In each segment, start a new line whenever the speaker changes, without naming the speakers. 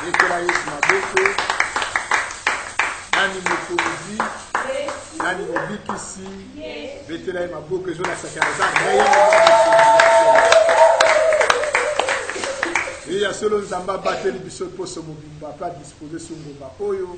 Yekela Yesu maboko. Nani mokonzi. Nani mobikisi. Betela ye maboko ezona sakaraza. Et ya solo nzamba bateli biso poso mobimba pas disposer sur ngomba oyo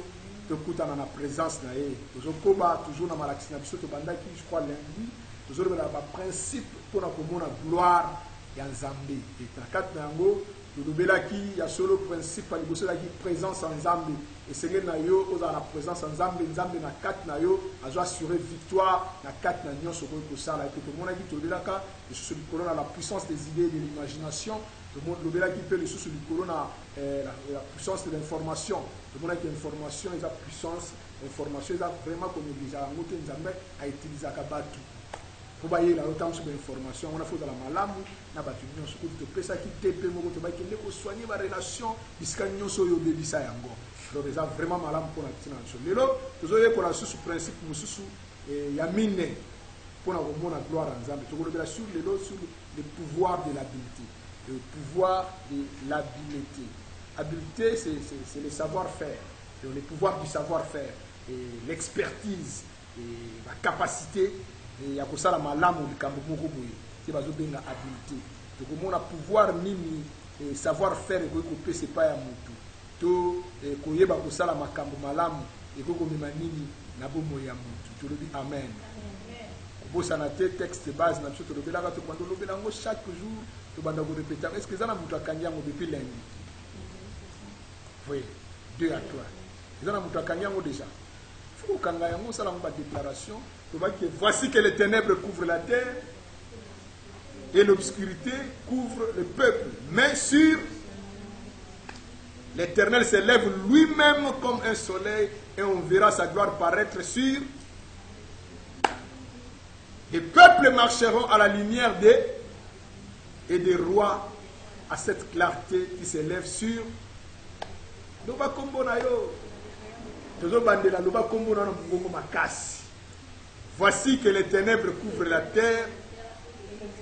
tokutana na présence na ye. Tozokoba toujours na malakisi na biso tobandaki je crois lundi. Tozolobela ba principe pona komona gloire ya Nzambe. Et na kati na yango tolobelaki ya solo principe pa liboso laki présence en Nzambe. Et sengeli na yo oza na présence en Nzambe, Nzambe na kati na yo azo assurer victoire na kati na nyonso koyo kosala. Et que tomonaki tolobelaka lisusu likolo na la puissance des idées et de l'imagination. Tout le monde lobelaki pe lisusu likolo na la puissance de l'information. Tout le monde a information et la puissance information est vraiment comme déjà en côté Nzambe a utilisé kabatu. Pour bailler la autant sur l'information, on a fait de la malamu, na batu nyonso ko to pesa ki TP moko to ba kende ko soigner ba relation bisika nyonso yo bebisa yango. Donc ça vraiment malamu pour la tina so. Lelo tozoye pour la sous principe mususu ya mine pour na komona gloire en Nzambe. To ko lobela sur lelo sur le pouvoir de l'habileté. Le pouvoir de l'habileté. Habileté c'est le savoir-faire. Le pouvoir du savoir-faire et l'expertise et la capacité et ya kosala malamu likambo moko boye te bazobenga habileté tokomona pouvoir nini et savoir faire ko kopesa pa ya mutu to koyeba kosala makambo malamu e ko komema nini na bomo ya mutu tolobi amen kobosana te texte base na biso tolobelaka to kwando lobela ngo chaque jour to banda ko répéter est-ce que ça na mutu akangi yango depuis lundi oui 2 à 3 ça na mutu akangi yango déjà faut kanga yango sala ngo ba déclaration. Voici que les ténèbres couvrent la terre et l'obscurité couvre le peuple. Mais sur l'Éternel s'élève lui-même comme un soleil et on verra sa gloire paraître sur. Les peuples marcheront à la lumière et des rois à cette clarté qui s'élève sur. Loba kombo na yo. Tozo bandela loba kombo na mbongo makasi. Voici que les ténèbres couvrent la terre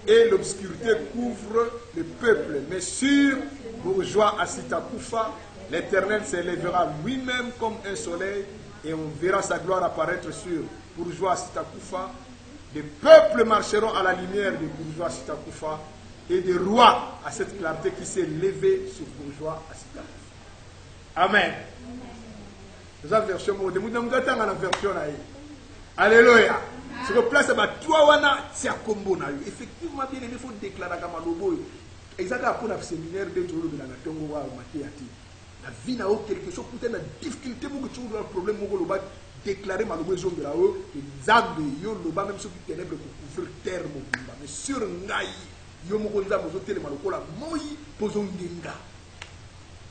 et l'obscurité couvre le peuple. Mais sur bourgeois à Sitakufa, l'Éternel s'élèvera lui-même comme un soleil et on verra sa gloire apparaître sur bourgeois à Sitakufa. Les peuples marcheront à la lumière des bourgeois à Sitakufa et des rois à cette clarté qui s'est levée sur bourgeois à Sitakufa. Amen. C'est la version mode. La version là. Alléluia. Sur le place, toi, wana tia kombo na yo. Effectivement, bien aimé, il faut déclarer comme lobo. Exactement pour le séminaire de Tolo de la Natongo wa Matéati. La vie n'a aucun quelque chose pour la difficulté pour que tu aies un problème pour le déclarer ma lobo de là-haut. Et Zab yo loba même sur les ténèbres pour couvrir terre mobimba. Mais sur ngai yo moko nzambo zo tele malokola moi pozongenga.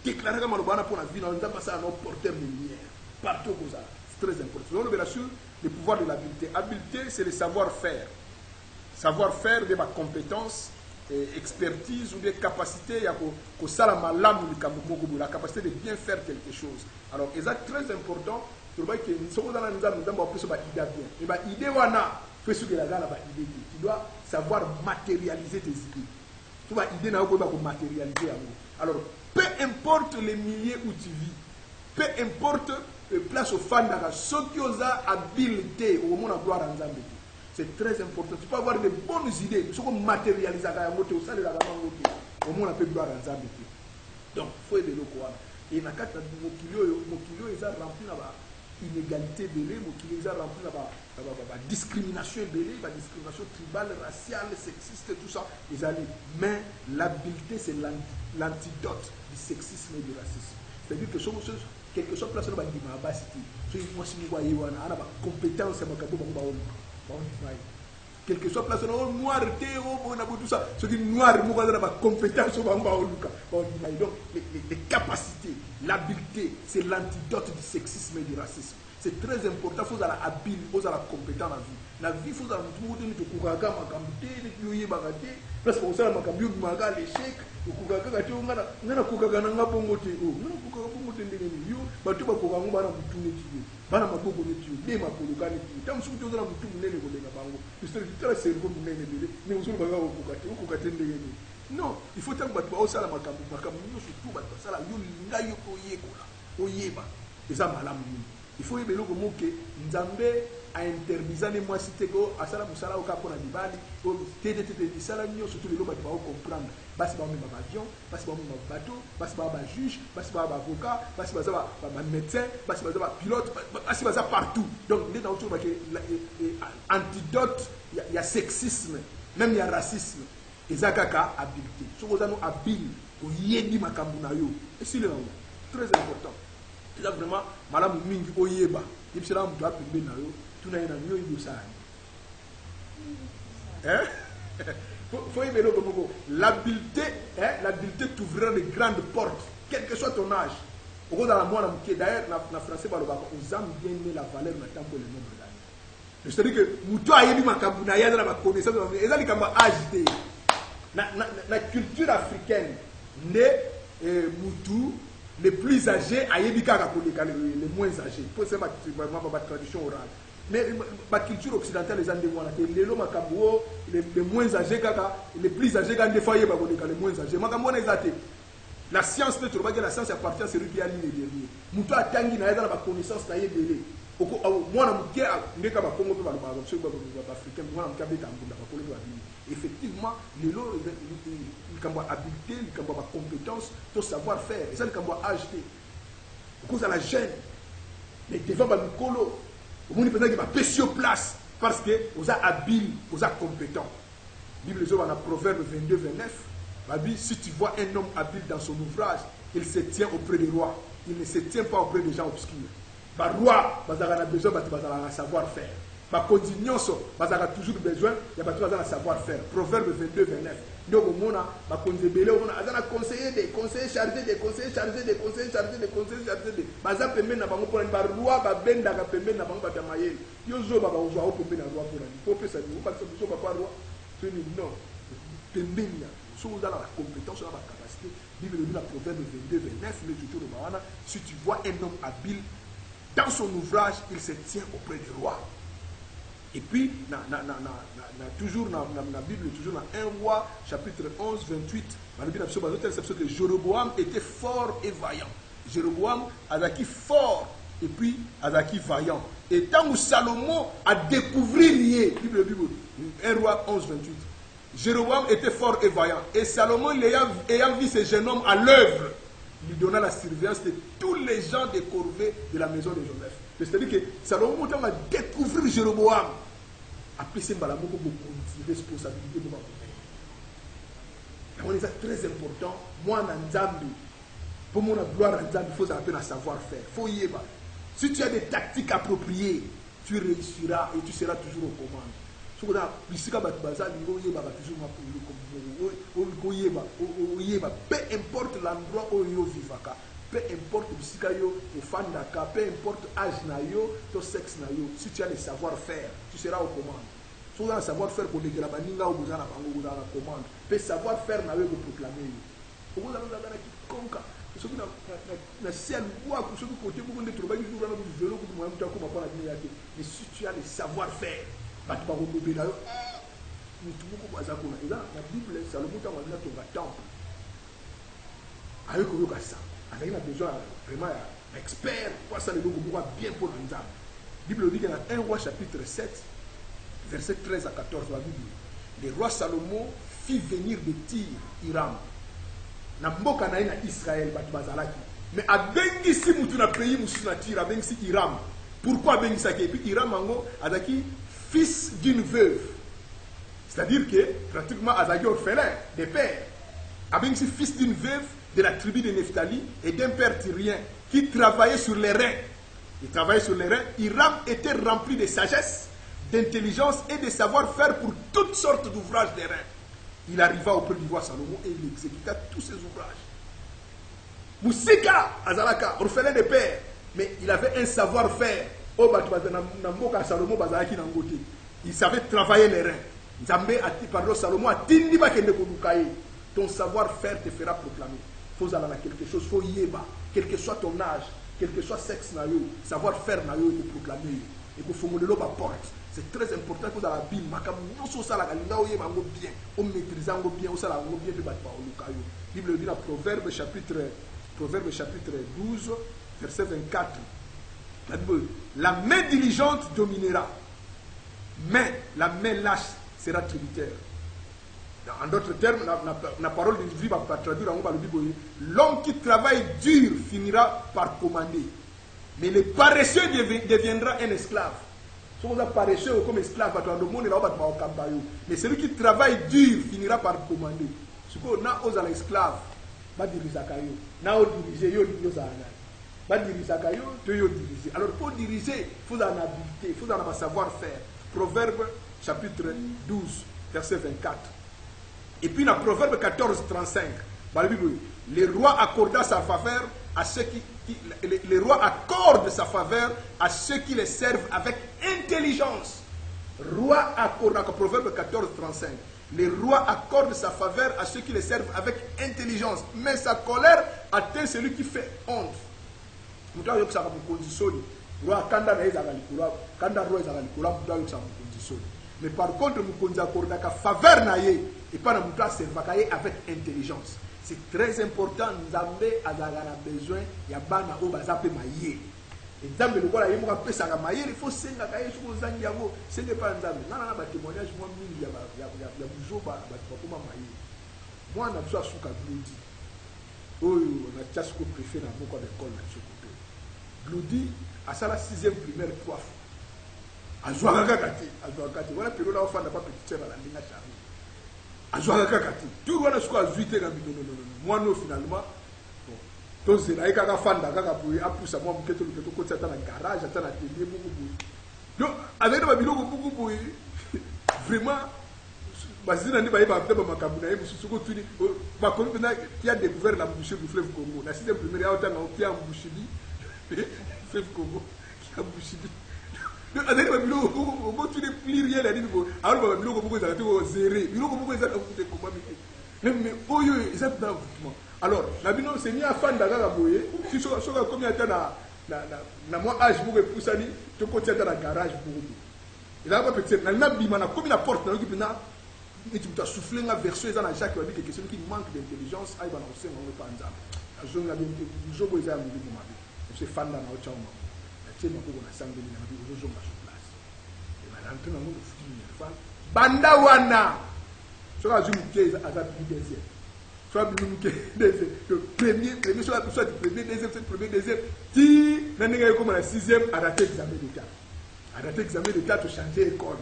Déclarer comme lobo na pour la vie na nzamba ça no porteur de lumière. Partout comme ça. C'est très important. On le verra sur le pouvoir de l'habileté. Habileté, c'est le savoir-faire. Savoir-faire de ma compétence, expertise ou des capacités, la capacité de bien faire quelque chose. Alors, c'est très important. Tu dois savoir matérialiser tes idées. Tu dois matérialiser. Alors, peu importe les milieux où tu vis, peu importe place au fan dans ce qui a habileté au monde à gloire en Zambie. C'est très important. Tu peux avoir de bonnes idées, ce qu'on matérialise à au sein de la au monde à gloire en Zambie. Donc, il faut aider le quoi. Et dans le cas de mon kilo, ils ont rempli la inégalité belé, mon kilo, ils ont rempli la discrimination belé, la discrimination tribale, raciale, sexiste, tout ça. Mais l'habileté, c'est l'antidote du sexisme et du racisme. C'est-à-dire que quelque chose place dans ma basiti so moi si moi ywana ana ba compétence ma kabo ba quelque chose place dans noir té o na tout ça ce qui noir mo ba compétence ba oluka donc les capacités l'habileté c'est l'antidote du sexisme et du racisme. C'est très important, il faut être habile, il faut être compétent dans la vie. La vie, il faut être habile, il faut être habile, il faut être habile, parce que ça m'a cambié l'échec, il faut être habile, il faut être habile, il faut être habile, il faut être habile, Non, il faut que tu aies la makambu, surtout ça yo linga yo koyekola, koyeba. Et ça malam. Il faut yebelo comme que Nzambe a interdisé les mois cité ko asala musala au kapona libali, ko tete sala nyo surtout les loba tu vas comprendre. Basi ba même avion, basi ba même bateau, basi ba juge, basi ba avocat, basi ba médecin, basi ba pilote, basi ba partout. Donc les dans tout que antidote il y a sexisme, même il y a racisme. Ezakaka habileté. Ce que nous avons habile, au yébi makambu na yo. Et c'est très important. C'est vraiment, madame Mingi Oyeba, il faut que nous ayons na yo, tout na yo yo ça. Hein? Faut y mettre comme l'habileté, l'habileté t'ouvrira de grandes portes, quel que soit ton âge. Au cours de la moine, d'ailleurs, dans français, aux âmes bien la valeur maintenant pour le nombre d'années. C'est-à-dire que, Moutou a yébi makambu na ya dans la connaissance, et ça, il a agité. La culture africaine, les Moutou, les plus âgés, les moins âgés. Pour ça, c'est vraiment ma tradition orale. Mais la culture occidentale, les moins âgés, les plus âgés, les moins âgés. La science, la science appartient à celui qui a ligne dernier. Moutou a tangi na la connaissance na yebele. Effectivement, les habileté, les compétences, le savoir-faire, et ça, les acheter. Au cause de la gêne, les devants, les colo, au monde, il y a sur place parce que vous êtes habile, vous êtes compétent. La Bible dit dans Proverbe 22, 29, si tu vois un homme habile dans son ouvrage, il se tient auprès des rois, il ne se tient pas auprès des gens obscurs. Le roi, il a besoin de savoir-faire. Il a toujours besoin de savoir-faire. Proverbe 22, 29. Donc, on a conseiller des conseillers chargés des conseillers chargés des conseillers chargés des conseillers chargés des. Baza pembe na bango pour un roi ba benda ka pembe na bango ba tamayel. Yo zo ba zo au pembe na roi pour un. Faut que ça nous parce que zo ba roi. C'est non. Pembe na. So vous avez la compétence, la capacité. Bible dit dans Proverbe 22, 29, le tuto de Bahana, si tu vois un homme habile dans son ouvrage, il se tient auprès du roi. Et puis, toujours dans la Bible, toujours dans 1 roi, chapitre 11, 28, dans la Bible, que Jéroboam était fort et vaillant. Jéroboam Azaki fort et puis Azaki vaillant. Et tant que Salomon a découvert Bible, 1 roi 11, 28, Jéroboam était fort et vaillant. Et Salomon, ayant vu ce jeune homme à l'œuvre, lui donna la surveillance de tous les gens des corvées de la maison de Joseph. C'est-à-dire que Salomon a découvert Jéroboam. Après, c'est beaucoup de responsabilité. C'est très important. Moi, pour mon gloire en Nzambi, il faut apprendre à savoir-faire. Faut y aller. Si tu as des tactiques appropriées, tu réussiras et tu seras toujours aux commandes. Peu importe l'endroit où tu vis, peu importe peu importe l'âge, ton sexe, si tu as le savoir-faire, tu seras aux commandes. Si tu as le savoir-faire pour les grabaninga ou la commande, peu savoir-faire n'a pas proclamer. Mais si tu as le savoir-faire, la Bible, Salomon a un temple. Avec il a besoin vraiment d'experts pour ça, le bien pour l'Anzam. La Bible dit que dans 1 roi chapitre 7, verset 13 à 14, la Bible, le roi Salomon fit venir de Tyr, Hiram. Na mboka na Israël, mais à Bengisi, moutou na pays moussou Tyr, à Bengisi Hiram. Pourquoi Bengisi? Et puis Hiram Ango, Azaki, fils d'une veuve. C'est-à-dire que, pratiquement, Azaki orphelin des pères. Bengisi, fils d'une veuve de la tribu de Nephtali et d'un père tyrien qui travaillait sur les reins. Il travaillait sur les reins. Hiram était rempli de sagesse, d'intelligence et de savoir-faire pour toutes sortes d'ouvrages des reins. Il arriva auprès du roi Salomon et il exécuta tous ses ouvrages. Moussika Azalaka, orphelin de père, mais il avait un savoir-faire. Il savait travailler les reins. Nzambe a dit par Salomon a dit ton savoir-faire te fera proclamer. Il faut aller à quelque chose, il faut y aller. Quel que soit ton âge, quel que soit sexe, savoir-faire te proclamer. Et qu'il faut me le porte. C'est très important que vous avez la Bible. Bien, on maîtrise bien, on sala bien de Bible dit dans Proverbe chapitre 12, verset 24. La main diligente dominera, mais la main lâche sera tributaire. En d'autres termes, la parole de Dieu va traduire en Bible. L'homme qui travaille dur finira par commander, mais le paresseux deviendra un esclave. Si vous êtes paresseux comme esclave, mais celui qui travaille dur finira par commander. Si vous êtes esclave, vous dirigez. Alors pour diriger, il faut en habileté, il faut en avoir savoir-faire. Proverbe chapitre 12, verset 24. Et puis dans Proverbe 14, 35, le roi accorda sa faveur à ceux le roi accorde sa faveur à ceux qui les servent avec intelligence. Roi accorde, Proverbe 14, 35. Le roi accorde sa faveur à ceux qui les servent avec intelligence, mais sa colère atteint celui qui fait honte. Mais par contre, nous accorde sa faveur et pas avec intelligence. C'est très important. Nous avons besoin de bana o bazape maye. Et Nzambe le voilà yemo pesa ka maye, il faut senga ka yesu ko zangi yango. Ce n'est pas Nzambe. Na ba témoignage moi mingi ya buzoba ba koma maye. Moi na biso asuka glodi. Oyo na tchasko préféré na moko de école na Sokoto. Glodi asala 6e primaire 3 fois. Azwa kakati. Voilà pelo la ofanda pas petit na linga charmi. Azwa kakati. Tout wana suko azuite na bidono non. Moi non finalement donc c'est là kaka fanda kaka pour apusa moi mketo luketo ko tsata na garage atana télé beaucoup. Donc avec ba biloko beaucoup vraiment bazina ndi ba ba makambu na yebu suko tuni ba ko na qui a découvert la boucherie du fleuve Congo. La 6e première autant na qui a boucherie fleuve Congo qui a boucherie. Donc avec ba biloko beaucoup tu ne plus rien à dire ko alors ba biloko beaucoup ça to zérer. Biloko beaucoup ça ko comment mais oyo exactement. Alors, la bino c'est mis à fan d'aga boye. Si so comme il y a na moi âge pour poussani, tu peux tirer dans la garage pour. Il a pas peut-être na bima na comme la porte na qui na et tu dois souffler la version dans Jacques qui dit que quelqu'un qui manque d'intelligence aille balancer on pas nzamba. Je nga bien je boye za mu ma vie. C'est fan na o chama. Tu sais ma ko na sangue na bi o zo ma sur place. Et ma rentre na mo futi fan. Banda wana. So ka zoom ke aza bi deuxième. Soit le premier, soit le premier, deuxième, qui n'a pas comme la 6e, a raté l'examen d'État. A raté l'examen d'État pour changer d'école.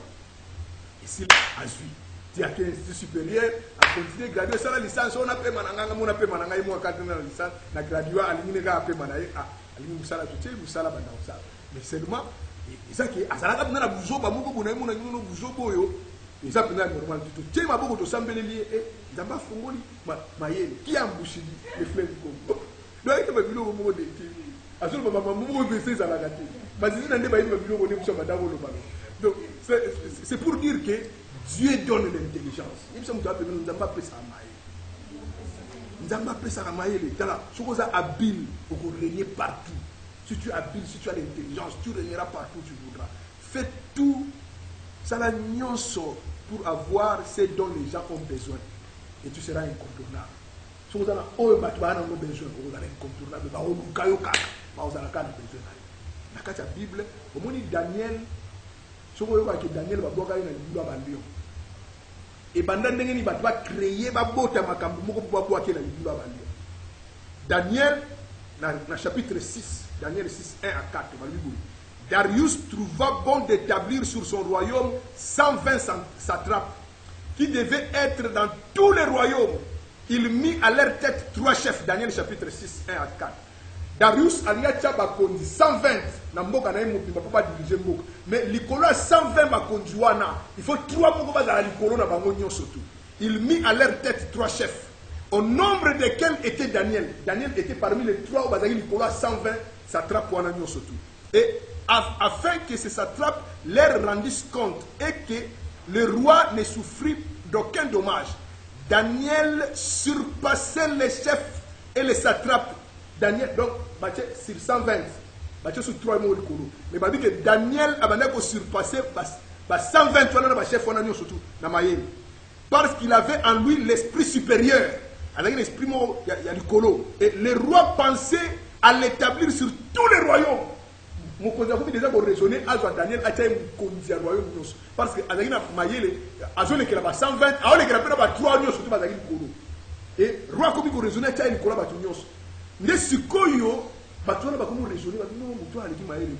Ici, à Zui. Tu as fait l'institut supérieur, a continué à graduer. Ça, la licence, on a fait mananga, on a fait mananga, moi, quand on a la licence, on a gradué, à l'ingénieur, on a fait mananga, à l'ingénieur, on a fait mananga, mais seulement, et ça qui est, à ça, on a la bougeau, on a bougeau, et ça, on a normal du tout. Tiens, ma beaucoup de sambelé, et d'abord, Fongoli, Mayel, qui a embouché les fleurs du Congo. Donc, il y a un billet au moment de donc, c'est pour dire que Dieu donne l'intelligence. Il me semble que nous n'avons pas pris ça à Maïe. Nous n'avons pas pris ça à Maïe. Si vous êtes habile pour régner partout, si tu es habile, si tu as l'intelligence, tu régneras partout où tu voudras. Fais tout, ça la nyonso pour avoir ce dont les gens ont besoin. Et tu seras incontournable. Si vous avez besoin, vous allez incontournable. Vous allez besoin. Dans la Bible, au moment de Daniel, si vous voyez que Daniel va boire un lion. Et pendant que il va créer un lion. Daniel, dans le chapitre 6, Daniel 6, 1 à 4, Darius trouva bon d'établir sur son royaume 120 satrapes qui devaient être dans tous les royaumes. Il mit à leur tête 3 chefs. Daniel chapitre 6, 1 à 4. Darius alia bakondi 120 na mboka na mopimba pas diriger mboka. Mais likolo 120 bakondi wana, il faut 3 moko bazala likolo na bango nyonso tout. Il mit à leur tête 3 chefs. Au nombre desquels était Daniel. Daniel était parmi les 3 bazali likolo 120 satrapes wana nyonso tout. Et afin que ces satrapes leur rendissent compte et que le roi ne souffrit d'aucun dommage. Daniel surpassait les chefs et les satrapes. Daniel, donc, sur 120, sur 3 mots de colo. Mais il dit que Daniel a surpassé 120 wana na chef wana surtout na mayele parce qu'il avait en lui l'esprit supérieur avec l'esprit il y a du colo et le roi pensait à l'établir sur tous les royaumes. Mon conseil a déjà raisonner à Daniel a été un royaume parce que avec na mayele azole que là 120 a ole que là 3 nyos surtout avec colo et roi comme il raisonner a été colo ba nyos ne sikoyo ba tona ba comme raisonner ba non muto aleki mayele.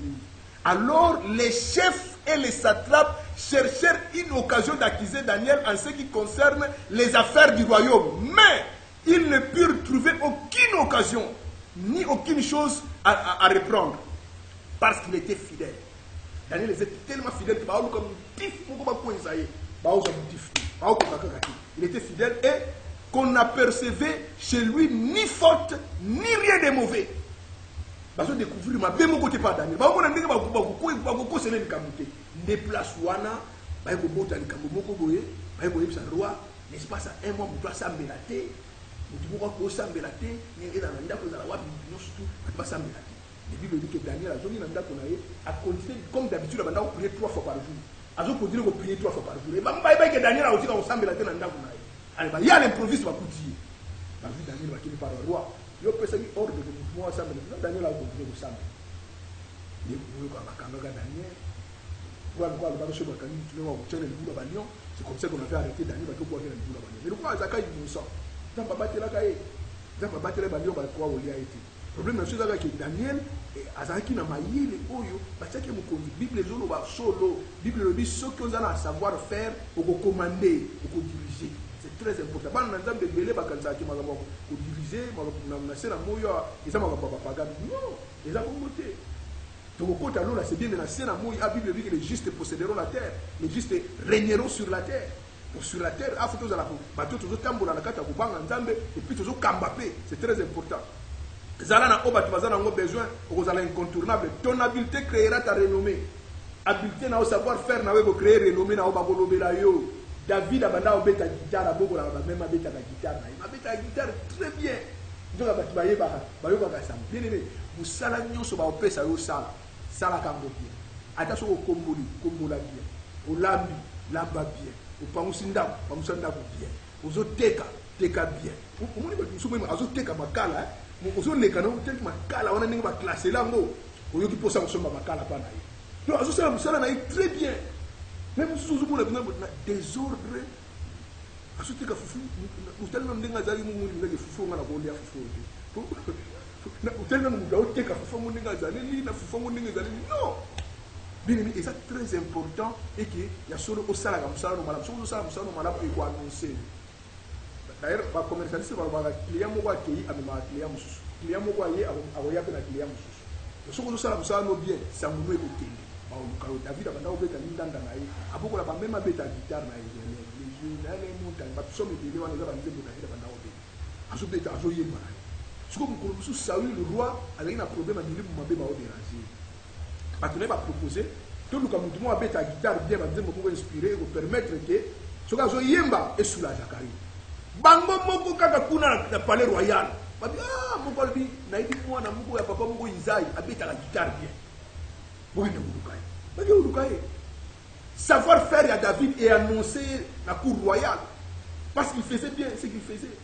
Alors les chefs et les satrapes cherchèrent une occasion d'accuser Daniel en ce qui concerne les affaires du royaume. Mais ils ne purent trouver aucune occasion, ni aucune chose à reprendre. Parce qu'il était fidèle. Daniel était tellement fidèle que il était fidèle et qu'on n'apercevait chez lui ni faute, ni rien de mauvais. Parce que découvrir ma bien mon côté pas Daniel. Bah on a dit que bah c'est les camoufler. Des places ouana, bah il faut botter les camomoko boye, bah il faut y roi. N'est-ce pas ça un mois on doit s'embêter. On dit pourquoi qu'on s'embêter. Ni dans la ndako za la wapi non surtout pas s'embêter. La Bible dit que Daniel a zoni na ndako na ye a continué comme d'habitude la banda prier 3 fois par jour. A zo continuer ko prier 3 fois par jour. Et bah que Daniel a aussi qu'on s'embêter na ndako na ye. Allez bah il y a l'improviste va coutir. Bah vu Daniel va qui par le roi. Yo pesa ki ordre de mouvement ensemble. Daniel a continué de s'embêter. Il est comme Kanga Daniel. Pourquoi le bateau va quand tu vas au channel du bout Balion, c'est comme ça qu'on a fait arrêter Daniel bateau pour aller dans le bout Balion. Mais le quoi Zaka il nous sort. Dans pas battre la caille. Dans pas battre les Balion ba quoi au lia été. Problème c'est que Daniel et Azaki na mayele oyo ba tchake mo konzi Bible zolo ba solo Bible le dit ce que on a à savoir faire au commander au diriger. C'est très important. Ban na nzambe belé ba kanza ki makambo ko diriger na sena moyo eza makambo ba pagani. Non, eza ko moté. Donc c'est bien, mais la scène la Bible dit que les justes posséderont la terre, les justes régneront sur la terre. Donc sur la terre, et puis c'est très important. Zalana oba tu vas avoir besoin, vous allez incontournable. Ton habileté créera ta renommée. Habileté na savoir faire na webo créer renommée na oba golobela yo. David abanda obeta guitare aboko la même abeta la guitare na. Il abeta la guitare très bien. Donc abati baye ba bayo ba gasam. Bien aimé, vous sala nyonso ba opesa yo sala. Sala kango bien. Attention au komboli, kombola bien. Au lambi, lamba bien. Au pamusindam, pamusanda bien. Aux oteka, teka bien. Au moni ba musumo ma azoteka makala. Ozo leka na oteka makala wana ninga ba classer lango. Oyo ki posa musoma makala pa na ye. Donc azo sala musala na très bien. Même suzu mona bina désordre. Azoteka fufu, utalina ndinga zali mu muni ngake fufu ngana ko lia fufu. Utalina mu oteka fufu mu ndinga zali na fufu mu ndinga zali. Non. Bien aimé, et ça très important et que il y a solo au salaire comme ça no malade. Solo salaire comme ça no malade et quoi annoncer. D'ailleurs, va commercialiser va client mo kwa ki amema client mususu. Client mo kwa ye awoya pe na client mususu. Solo salaire comme ça no bien, ça mu no ekokende. Ba o David abanda obeta ndanda na ye. Aboko la ba même abeta guitare na ye. Les montagnes, ba somme de lewa na ba nzembo David abanda obeta. Azo beta azo ye mara. Siko mu ko mususu Saül le roi avec un problème à dire mu mabeba o déranger. Maintenant, il va proposer tout le monde a bête à guitare bien, pour inspirer et pour permettre que ce que je yemba est sous la Zacharie. Bango moko kaka kuna na palais royal. Babi ah moko bi na idi kwa na moko ya papa moko Isaïe a bête à la guitare bien. Bon il est Babi ulukai. Savoir faire à David et annoncer la cour royale parce qu'il faisait bien ce qu'il faisait.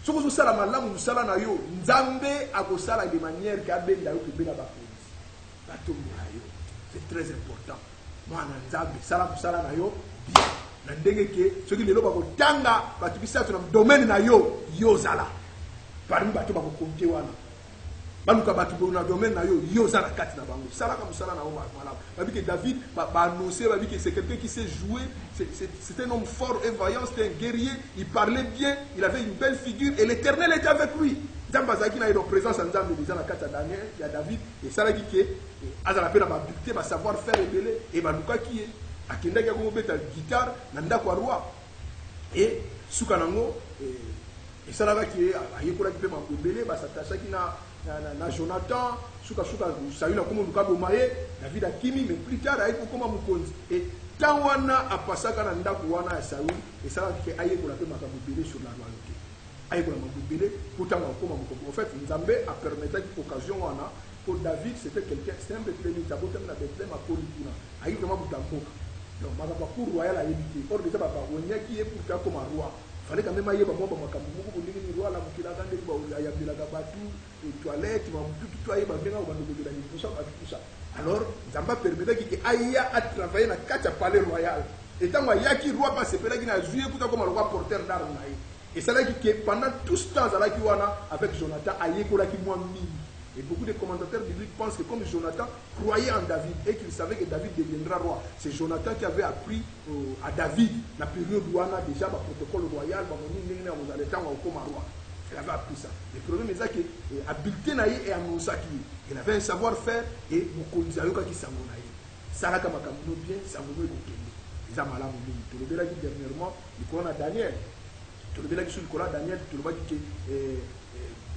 Ce que je sais la malamu musala na yo nzambe akosala de manière qu'abenda yo kebela ba. C'est très important. Moi, salam na yo bien. Na ndenge ke soki lelo ba kotanga ba tibisa na domaine na yo zala. Parmi ba to ba ko konte wana. Baluka ba to na domaine na yo zala kati na bango. Sala comme sala na o voilà. Ba bi que David ba annoncer ba bi que c'est quelqu'un qui sait jouer, c'est un homme fort et vaillant, c'était un guerrier, il parlait bien, il avait une belle figure et l'Éternel était avec lui. Zambazaki na une présence en Nzambe déjà na kati ya Daniel, il y a David et ça qui que azala pe na ba dicté ba savoir faire rebelle et ba luka qui est akenda ki ko beta guitare na ndako roi et suka nango et ça là qui est ayekola ki pe ma rebelle ba s'attacher ki na Jonathan suka Saül comme luka bomaye David akimi mais plus tard ayeko koma mukonzi et tant wana apasaka na ndako wana ya Saül et ça là qui ayekola pe ma rebelle sur la royauté. En fait, Nzambe a permis l'occasion pour David, c'était quelqu'un, c'était un Bethléem, il a Bethléem à Polypuna. Il vraiment Boutamboka. Donc, ma cour royale a évité. Or, déjà, on y a qui est pour faire comme un roi. Il fallait quand même aller à moi, pour dire que roi, là, qui l'a gardé, il y a de la gabatou, les toilettes, tout ça, tout ça. Alors, Zamba permettait qu'il aille à travailler dans le palais royal. Et tant qu'il y a qui roi passe, c'est là qu'il a joué comme un roi porteur d'armes. Et c'est là que pendant tout ce temps, avec Jonathan, aïe, qui moi mis. Et beaucoup de commentateurs bibliques pensent que comme Jonathan croyait en David et qu'il savait que David deviendra roi, c'est Jonathan qui avait appris à David, la période où on a déjà le protocole royal, il avait appris ça. Le problème est que l'habileté et Amousaki, il avait un savoir-faire et Mokonzayoka qui s'amonaye. Saraka Makamuno bien, Samono et Mokende. Ils ont mal à mourir. Tu le verras dernièrement, il a Daniel. Tu le verras sur le Daniel, tu le vois que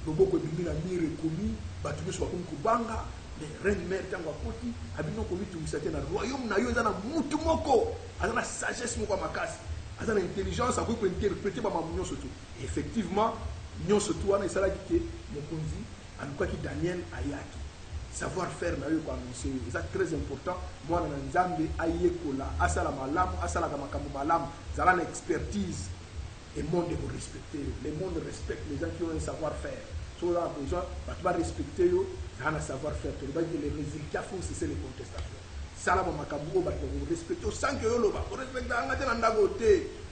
Loboko Bimina mi reconnu, battu sur comme Kubanga, mais reine mère tango koti, abino komi tu misate na royaume na yo ezana mutu moko, azana sagesse moko makasi, azana intelligence a pour interpréter ba mamunyo surtout. Effectivement, nyon surtout ana esala ki mokonzi, aluka ki Daniel ayaki. Savoir faire na yo ko annoncer, c'est très important. Moi na nzambe ayekola, asala malamu, asala kamakambo malamu, zala na expertise. Le monde est respecté. Le monde respecte les gens qui ont un savoir-faire. Si on a besoin, tu vas respecter, tu as un savoir-faire. Tu vas dire que les résultats font cesser les contestations. Ça, là, tu vas respecter. Sans que tu respectes,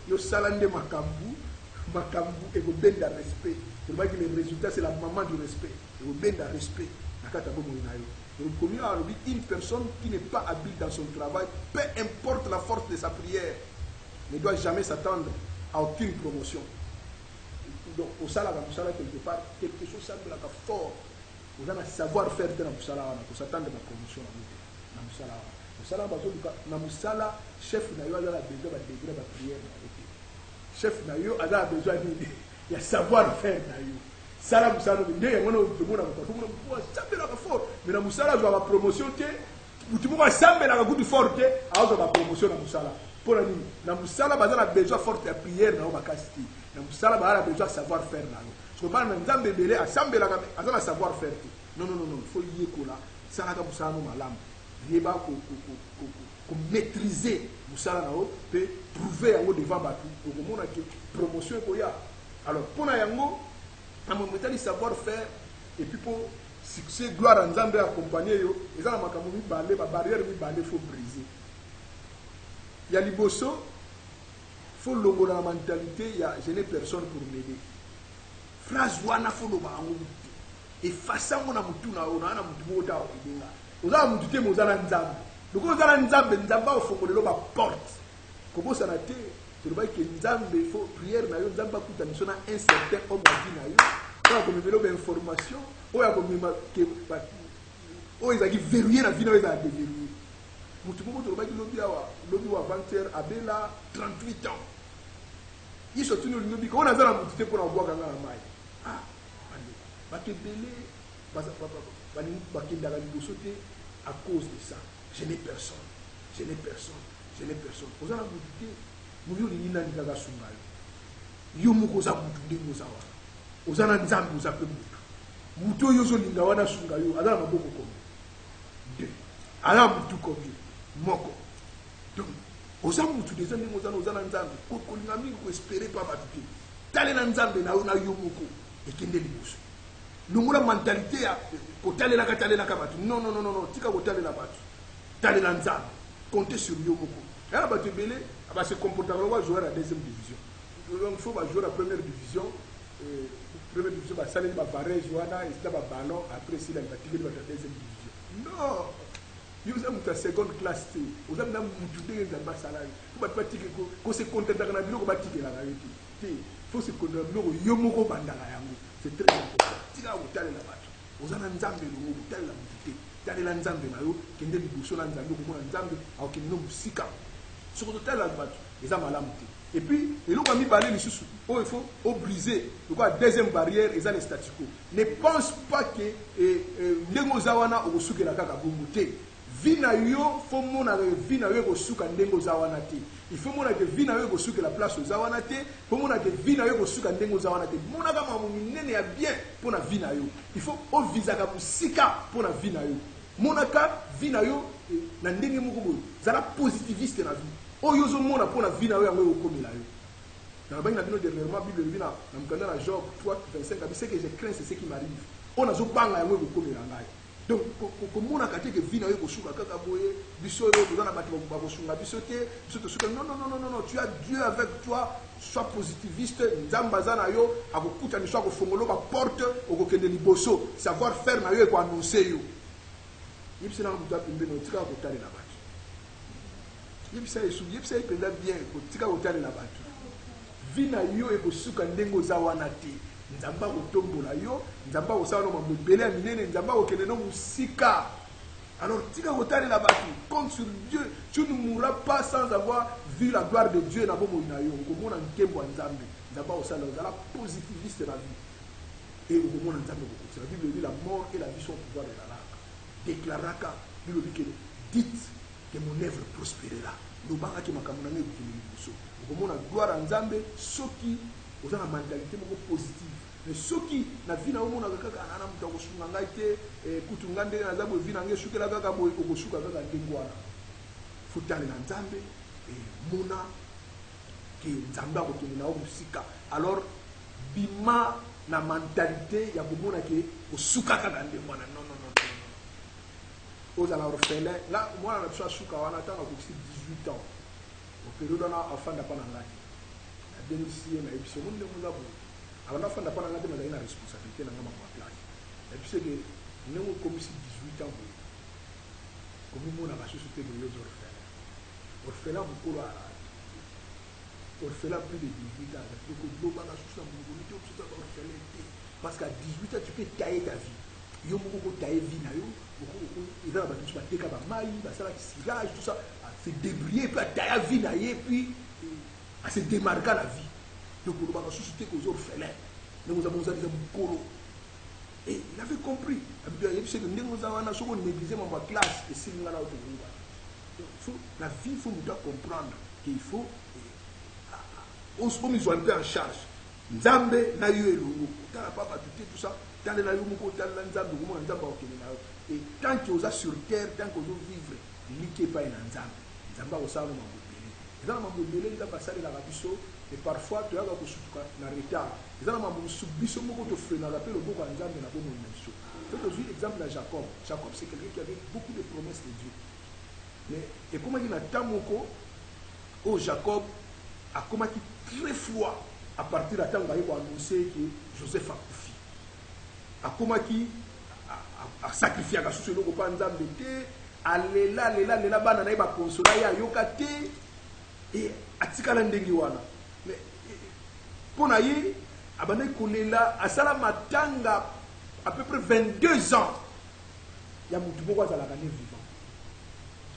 tu salande makambu, makambu, et vous bien de respect. Tu vas dire que les résultats, c'est la maman du respect. Et vous bien de respect. Une personne qui n'est pas habile dans son travail, peu importe la force de sa prière, ne doit jamais s'attendre à aucune promotion. Donc, au salaire, quelque part, quelque chose semble fort. Vous avez un savoir-faire dans le salaire, pour s'attendre à la promotion. Dans le salaire, chef n'a besoin de degré de prière. Chef n'a besoin de savoir-faire. Sala musala, mais il y a fort. Mais dans musala, je vais la promotion. Tout le monde semble la goût du fort. Alors, la promotion dans musala. Pour la nuit, dans le musala, il a besoin de forte prière dans la castille. Dans le musala, il a besoin de savoir-faire. Je ne peux pas dans le bébé, à savoir-faire. Non, il faut y aller là. Ça, là, musala, nous malam. Il y a qu'on maîtriser musala, peut prouver en haut devant Batu. Pour que mon promotion est. Alors, pour la yango, à mon métal, savoir-faire, et puis pour succès, gloire en Zambé accompagner, ils ont la barrière, il faut briser. Il y a Liboso, il faut logo la mentalité, je n'ai personne pour m'aider. Phrase wana faut logo et face à mon amutuna, on a un amutuota au Idinga. On a un amutute mozana nzambe. Donc on a un nzambe, nzamba au fond de l'eau porte. Comment ça n'a été? Je vois que nzambe, il faut prière, nzamba kuta nisona un certain homme à vie na yo. On a comme vélo d'information, on a comme que oh ils ont verrouillé la vie na yo, ils ont déverrouillé. Mutumo to baki lobi avant-hier abela 38 ans. Il se tenu lobi ko na zala mutite pour envoyer kanga na mai. Ah, baki belé baki ndala liboso te à cause de ça. Je n'ai personne. Oza na mutite muyo linina ndika sunga yo. Yo muko za mutunde ngozawa. Oza na nzambe oza pe mutu. Muto yo zo linga wana sunga yo azala maboko komi. De. Ala mutu komi. Moko. Donc, aux amours, tous les amis, aux ananzambe, qu'on a mis qu'on espérait pas battre. T'allez dans nzambe, na yomoko, et qu'il n'est pas. Nous avons la mentalité à t'aller la kabatu. Non, tika t'aller la battu. T'allez dans nzambe, comptez sur yomoko. Et là, battu belé, c'est comportement, on va jouer à la deuxième division. Donc, il faut jouer à la première division. Première division, ça va barrer, jouer là, et c'est là, ballon, après, c'est la deuxième division. Non! Vous avez une seconde classe. Vous avez une salaire. Vous avez un se compter dans la vie. Il faut se compter dans la vie. C'est très important. Si vous avez la batte, vous avez un nzambe, vous avez la moutité. Vous avez un nzambe, vous avez un bouchon, vous avez un nzambe, vous avez un musika. Sur le tel la batte, vous avez la moutité. Et puis, il faut briser. La deuxième barrière, c'est le statu quo. Ne pense pas que les Zawana ou Suke la Kakabumuté. Vina yo, faut mon vina yo go suka ndengo zawanate. Il faut mon que vina yo go suka la place aux zawanate. Faut mon que vina yo go suka ndengo zawanate. Mon aga mamu nene ya bien pour na vina yo. Il faut au visa ka musika pour na vina yo. monaka vie na yo na ndenge moko boye zala positiviste na vie oyo zo mona pona vie na yo yango okomela yo na bangi na bino dernièrement bible bina na mukanda na Job 3:25 abi ce que je crains c'est ce qui m'arrive on zo banga yango okomela ngai donc komona kate que vie na yo kosuka kaka boye biso yo tozana bato ba kosunga biso te biso to suka non tu as Dieu avec toi sois positiviste nzamba za na yo akokuta ni soa kofongolo ba porte okokende liboso savoir faire na yo ko annoncer yo yebisa na mutu apembe no tika kotalela bato yebisa ipenda bien kotika kotalela bato vie na yo ekosuka ndenge oza wana te nzamba kotombola yo nzamba kosala no mambo ebele ya minene nzamba kokende no musika alors tika kotalela bato compte sur Dieu tu ne mourras pas sans avoir vu la gloire de Dieu na bomoi na yo okomona nkembo ya nzambe nzamba kosala ozala positiviste na vie et okomona nzambe kokotisa la Bible dit la mort et la vie sont au pouvoir de la langue déclaraka Bible dit que dites que mon œuvre prospérera lobanga ke makambo na ngai kokende liboso okomona gloire ya nzambe soki oza na mentalité moko positive mais soki na vie na omonaka kaka ana moto akosunga ngai te kutu nga ndenge naza boye vie na ngai esukela kaka boye okosuka kaka ndenge wana fotalela nzambe mona ke nzambe akokende na yo mosika alors bima na mentalité ya komona ke osuka kaka ndenge wana non ozala orphelin nga mwana na biso asuka wana ntango akokisi 18 ans operiode wana afanda mpa na ngai nadenisi ye nayebi so monde moza boye abanda afanda mpa na ngai te nazali na responsabilité na nga mako ya place nayebi so ke ndenge okomisi 18 ans boye komomona basusu te boye oza orphelin mokolo orphelin plus de 18 ans kolobaka susu na mokolo te osusu aba orphelin te parce qu'à 18 ans tu peux tailler ta vie yo moko kotailler vie na yo il va battre sur bateka ba mai basala cirage tout ça à se débrouiller puis à tailler vie na ye puis à se démarquer la vie donc on va susciter qu'aux orphelins nous avons ça des mokolo et il avait compris il sait que nous avons na soko négliger ma classe et c'est ngala autour faut la vie faut nous doit comprendre qu'il faut on se met un peu en charge nzambe na yo elungu tala papa tout ça tala na yo moko tala nzambe ko mo nzambe okene na yo et tant que oza sur terre tant que ozo vivre like pa na nzambe osala mambo belé eza na mambo belé nzambe asalela biso et parfois tu as ko sutuka na retard eza na mambo biso moko to frena la pe le boko nzambe na bomo na biso c'est aussi exemple de Jacob c'est quelqu'un qui avait beaucoup de promesses de Dieu mais et comment il na tamoko au Jacob a commencé très froid à partir de temps où annoncer que Joseph a coufi a commencé à sacrifier à sous le copain nzambe te alela bana na ba consola ya yoka te et atikala ndengi wana mais pona ye abana kolela asala matanga à peu près 22 ans ya mutu boko azala ka vivant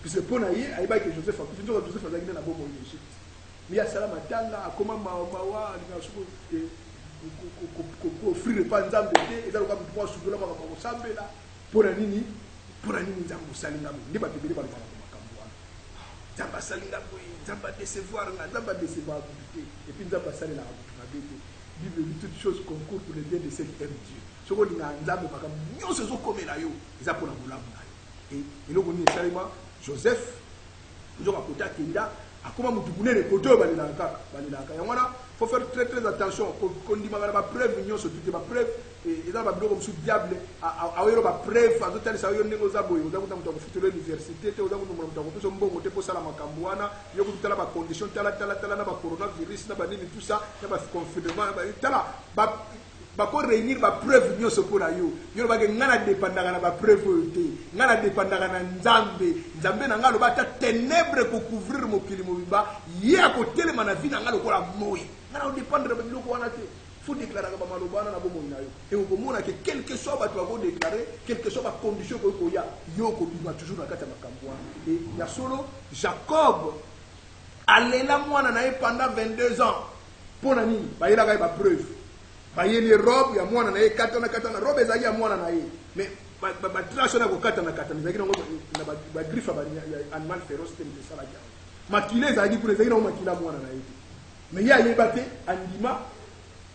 puisque pona ye aiba que Joseph a coufi Joseph azali na bomo en Égypte mais asala matanga akoma mawa alina suko ko offrir pas nzambe te ezalo ka mutu kwa sukola ba ko sambela pona nini nzambe salinga ndi ba bibeli ba makambo wana nzambe salinga ko nzambe décevoir et puis nzambe salela na bete Bible dit toutes choses concourent pour le bien de ceux qui aiment Dieu soko linga nzambe makambo nyonso zo komela yo eza pona molamu na yo et eloko ni esalema Joseph nzoka kota kenda akoma mutu munene koto balilaka yangwana faut faire très attention qu'on dit magana ba preuve nyonso tout ba preuve et dans ba biloko musu diable awero ba preuve azotali sa yo ndenge za boyo ozakuta mutu akufutula université te ozakuta mutu akupesa mbongo te posala makambo wana yo kutala ba condition tala na ba coronavirus na ba nini tout ça na ba confinement tala ba ko réunir ba preuve nyonso pour yo ba ngana dépendaka na ba preuve te ngana dépendaka na nzambe na ngalo ba ta ténèbres ko couvrir mokili mobiba ye akotelema na vie na ngalo ko la moyi ngana dépendre ba biloko wana te faut déclarer ba malobana na bomo na yo et on komona que quel que soit ba to ko déclarer quel que soit ba condition ko ya yo ko bima toujours na kata makambo wana et ya solo Jacob alela mwana na ye pendant 22 ans pona nini ba yela ka ba preuve bayeli robe ya mwana na ye katana robe ezali ya mwana na ye mais ba trace na ko katana ezali na ba griffe ba animal féroce te misala ya makile ezali pour ezali na makila mwana na ye mais ya yeba te andima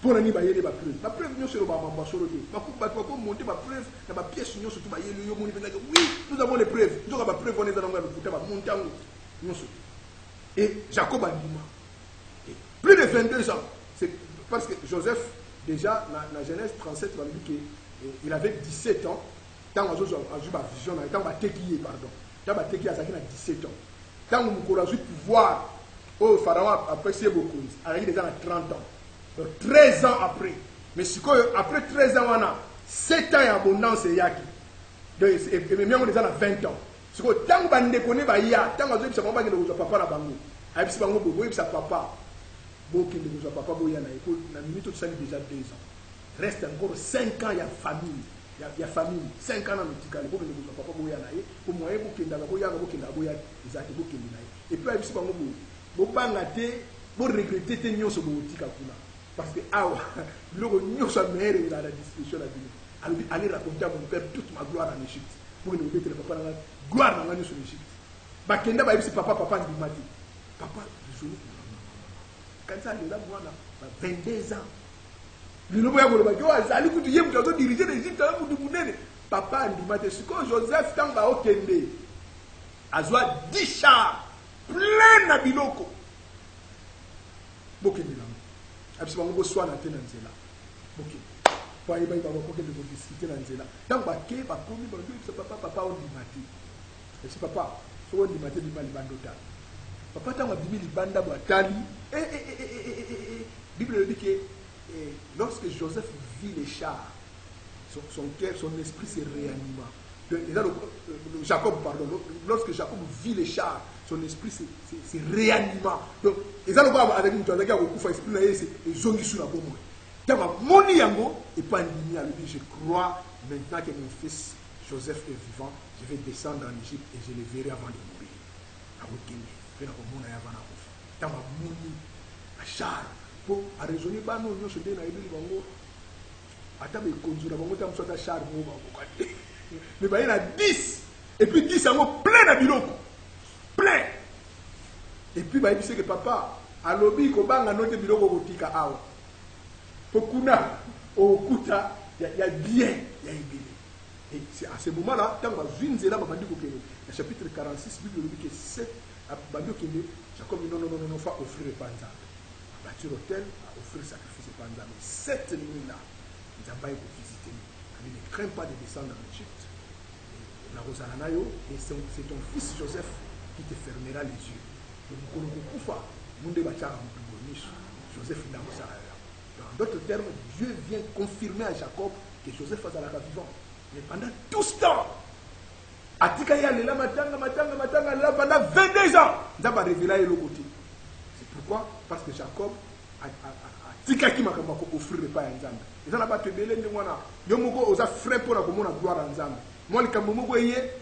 Pour nous, ba yele ba preuve. Ba preuve nous sur ba mamba solo te. Ba ko monter ba preuve na ba pièce nous surtout ba yele yo moni benga. Oui, nous avons les preuves. Nous avons ba preuve on est dans le puta ba monter nous. Et Jacob a dit plus de 22 ans. C'est parce que Joseph déjà dans Genèse 37 il a dit qu'il avait 17 ans. Tant que Joseph a joué ba vision tant ba tekiye pardon. Tant ba tekiye a 17 ans. Tant que Mukolo a joué pouvoir au pharaon après c'est beaucoup. Il a déjà 30 ans. 13 ans après. Mais après 13 ans, on a 7 ans d'abondance et yaki. Et même on est déjà à 20 ans. Si tant que on connaît pas ya, tant que on ne pas que papa la bango. Avec ce bango bobo, ça papa. Beaucoup de papa boya na école, na minute tout ça déjà 2 ans. Reste encore 5 ans il y a famille. Il y a famille. 5 ans dans le tika, le beaucoup de papa boya na e. Pour moi, beaucoup de boya, beaucoup de boya, ils ont beaucoup de na. Et puis avec ce bango bobo, bobo ngate, bobo regretter te nyo so bobo tika kuna. Parce que nous sommes meilleurs dans la discussion. Allez raconter à mon père toute ma gloire en Égypte. Pour que nous mettions le papa dans la gloire dans l'Égypte. Bakenda va dire papa dit mati. Papa, je suis quand ça il a 22 ans. Le nom est diriger l'Égypte. Papa dit mati. Ce que Joseph Tamba Okende a 10 chars pleins de biloko. Bokende là. Absolument, on soit dans la nzela. Ok. Pour aller voir comment on discuter dans la nzela. Donc, baké, bakomi, papa, on dit mati. Et si papa, on dit mati, il va le bandota. Papa, tant qu'on dit le banda, boitali. Bible dit que lorsque Joseph vit les chars, son cœur, son esprit se réanima. Jacob, pardon, lorsque Jacob vit les chars, son esprit c'est réanimant. Donc, ils allons voir avec une chose, avec un esprit, c'est zongi sous la bombe. Donc, mon yango, et pas une ligne, je crois maintenant que mon fils Joseph est vivant, je vais descendre en Égypte et je le verrai avant de mourir. À Wokende, je vais mon avant la bouffe. Dans ma mouni, à char, pour raisonner, bah non, nous sommes dans les bango. Attends, mais quand je vais dans le char, mais bah il y en a 10. Et puis 10, c'est plein de biloko. Plein. Et puis bah il dit que papa, à l'obi, quand on a noté biloko kotika awa. Pokuna, au kuta, il y a bien, il y a bien. Et c'est à ce moment-là, quand on va venir là, on va dire que le chapitre 46, Bible dit que 7, Jacob dit non, il faut offrir pas un zamba. À bâtir l'hôtel, à offrir sacrifice pas un zamba. Mais cette nuit-là, nous avons visité. Il ne craint pas de descendre en Égypte. Et c'est ton fils Joseph qui te fermera les yeux. Joseph est dans le salaire. En d'autres termes, Dieu vient confirmer à Jacob que Joseph est à la vivant. Mais pendant tout ce temps, pendant 22 ans, il a révélé le côté. C'est pourquoi? Parce que Jacob a tikaki makambo offrir pas à Nzambe. Ils n'ont pas te belé de moi. Yomoko osa frère pour la gloire à Nzambe. Moi le kambo mokoye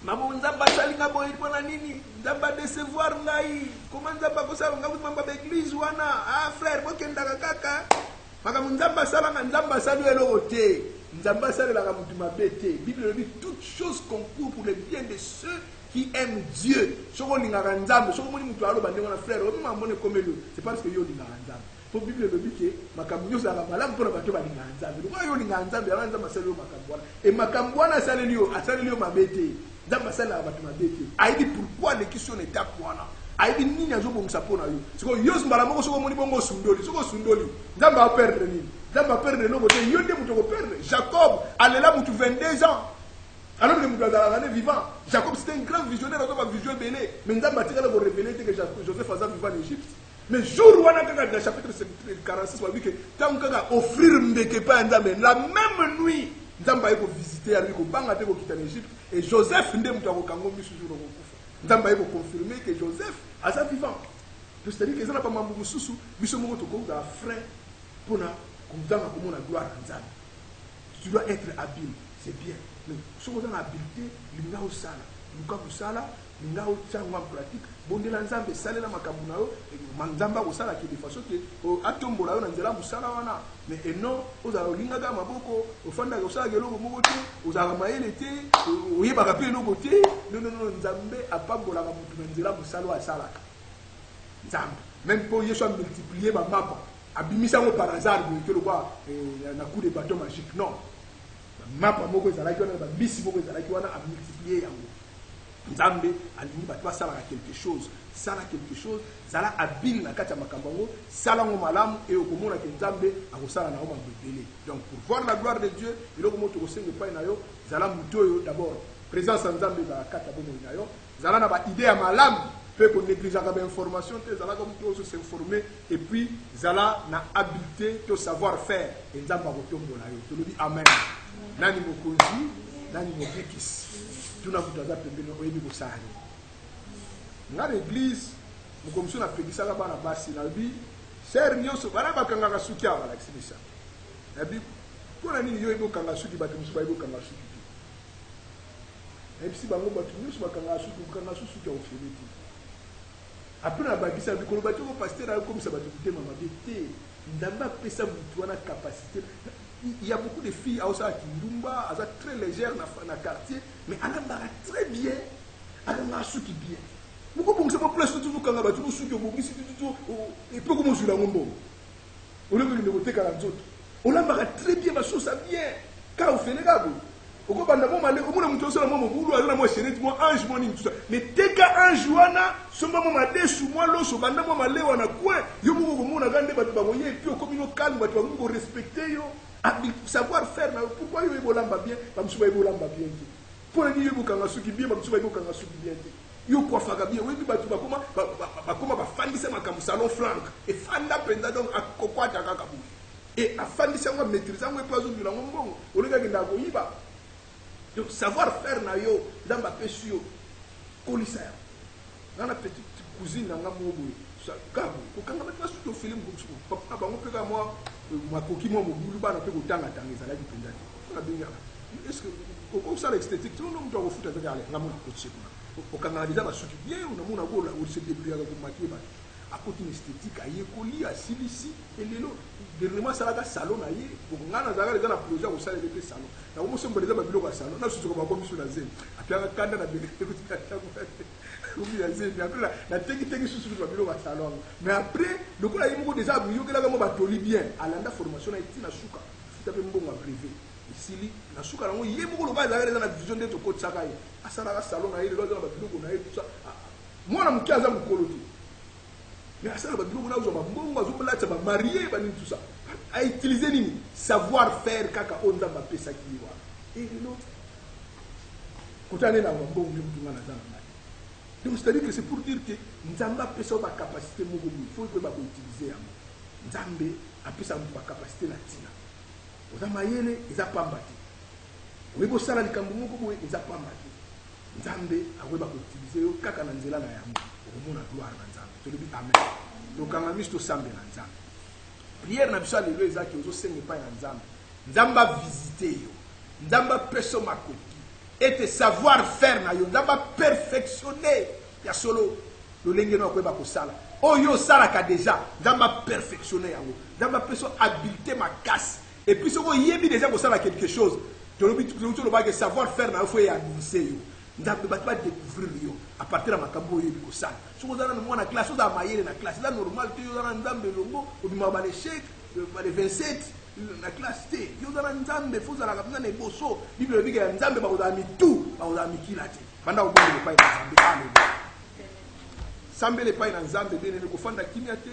mabo Nzamba salinga boy pona nini Nzamba décevoir ngai comment Nzamba ko sala ngabu mamba l'église wana ah frère bokenda kaka makambo Nzamba sala Nzamba salu elote Nzamba sala la mutu mabete. Bible dit toutes choses concourent pour le bien de ceux qui aiment Dieu. Soko lingaka Nzamba soko moni mutu alo bande wana frère o mama comme le c'est parce que yo lingaka Nzamba. Pour Bible le dit que makambo nyosa la malamu pour bato balinga Nzamba. Pourquoi yo lingaka Nzamba ya Nzamba sala yo makambo wana et makambo wana sala yo mabete. Nzamba sala bato mabete. Aidi pourquoi les questions étape wana. Aidi nini azobongisa pona yo. Siko yo mbala moko soko moni bongo sundoli. Soko sundoli. Nzamba a perdre nini. Nzamba perdre no bote yo nde muto ko perdre. Jacob alela mutu 22 ans. Alors que nous vivant, Jacob c'était un grand visionnaire, on a vision belé. Mais nous avons révélé que Joseph faisait vivant en Égypte. Mais jour où on a dans le chapitre 46, on a dit que tant qu'on a offrir pas la même nuit, nous avons visité à lui, nous avons quitté l'Égypte. Et Joseph, nous avons confirmé que Joseph a sa vivant. C'est-à-dire que ça n'a pas mambo sous, nous sommes un frère pour la gloire à Nzambe. Tu dois être habile, c'est bien. Mais si vous avez l'habileté, vous avez sala, vous avez sala, vous avez en pratique, vous avez l'ensemble de sala na makabunao, manzamba vous sala qui de façon que atombola na nzela musala wana. Mais non, vous avez lingaga maboko, vous fanda vous sala gelo mogote, vous avez maïle té, vous y barape no côté, non nzambe apambola mutu na nzela musala wa sala. Nzambe, même pour yeso multiplier ma mapa. abimisa ngo par hasard que le quoi na coup de bâton magique non mapa moko ezalaki wana ba bisi moko ezalaki wana a multiplier yango nzambe alingi bato basalaka quelque chose sala quelque chose zala habile na kati ya makambo yango sala ngo malamu et okomona ke nzambe akosala na yo mabebele. Donc pour voir la gloire de Dieu eloko moko tokosenga epai na yo zala moto oyo d'abord présence ya nzambe ezala kati ya bomoi na yo zala na baide ya malamu mpe konégligeaka bainformation te ezalaka moto oyo s'informer et puis zala na habileté to savoir faire e nzambe akotombola yo tolobi amen. Nani mokonzi nani mobikisi tuna moto aza pembeni oyebi kosala nga l'église mokomiso napekisaka bana basi nabi ser nyonso bana bakangaka suki awa balakisi bisa nabi mpona nini yo oyebi okanga suki bato mosusu bayebi okanga suki te nayebisi bango bato nyonso bakangaka suki okanga suki ya ofele te apres na bakisa nabi koloba te oko paster akomisa bato motema mabe te nzambe apesa motu wana capacité. Il y a beaucoup de filles à Kindumba, elles sont très légères dans le quartier, mais elles sont très bien, elles sont bien. Beaucoup de gens sont toujours quand ils sont toujours et peu comme sur la bombe. On le veut voter 40 autres. On l'a très bien, ma chose bien. Car on fait les gars. Au coup pendant moment aller, au moins mon tour mon boulot, alors moi c'est moi ange mon tout ça. Mais dès qu'ange wana, ce moment m'a déçu moi l'eau, ce pendant moment aller on a quoi? Yo mo mo na gande ba voyer et puis au commun calme, ba ko respecter yo. Savoir faire, pourquoi il y a bien, bien. Pour les gens qui bien, bien. Yo quoi faire bien, oui, comment fandisa ma salon flanc et fanda penda donc à quoi ta kakabu et à fandisa moi maîtriser moi pas de la ngombong au lieu que ndako yiba. Donc savoir faire na yo dans ma pesio kolisa dans la petite cousine na ngamobo ça kabu ko kanga pas sur le film comme ça papa bango peka moi makoki mo mobulu bana pe kotanga tanga ezalaki mpenza te na benga est-ce que au ça l'esthétique tout le monde doit futa avec aller ngamona coacher au kanga déjà basuki bien on a mona gola au se débrouiller avec maquiller ba à côté esthétique ayekoli asilisi elelo dernièrement ça la salon na ye pour ngana zaka les na projet au salon de salon na ko mo semboleza ba biloko salon na susu ko ba komi sur la zone apia kanda na bele écoute oui, après la technique sous le bureau va salon. Mais après, le coup là il me déjà mieux que là comme batoli bien. À l'anda formation a été na suka. Tu avais bon privé. Ici na suka là on y est beaucoup le bas dans la vision de ton coach Sakai. À ça là salon na ile là dans bureau na tout ça. Moi na mkiaza mkoloti. Mais à ça là bureau na uzo mbongo azo là ça va marier ba tout ça. À utiliser nini savoir faire kaka onda ba pesa kiwa. Et l'autre kutane na mbongo mtu ngana sana. Donc c'est-à-dire que c'est pour dire que Nzambe a pesa ba capacité moko il faut que ba utiliser yango. Nzambe a pesa ba capacité na tina. Oza mayele eza pambati. Webo sala likambo moko boye eza pambati. Nzambe akoyeba ko utiliser yo kaka na nzela na yango. Okomona gloire na Nzambe. To lebi amen. Donc kanga misto sambe na Nzambe. Prière na biso lelo ezaki ozo senga pa na Nzambe. Nzambe a visiter yo. Nzambe a pesa makoti. Et te savoir faire na yo ndamba perfectionner ya solo le lenge no kweba ko sala oyo sala ka déjà ndamba perfectionner yango ndamba peso habileté makasi et puis soko yebi déjà ko sala quelque chose to lobi to lo ba que savoir faire na faut y annoncer yo ndamba ba découvrir yo à partir de makambo yebi ko sala soko zana mo na classe oza mayele na classe là normal to yo zana ndambe longo obima ba l'échec ba les 27 la classe T, yo dans Nzambe faut la kapna ne boso, Bible dit que Nzambe ba ozami tout, ba ozami kilate. Banda obongo le pai na Nzambe. Sambe le pai na Nzambe bien ne ko fanda kimia te.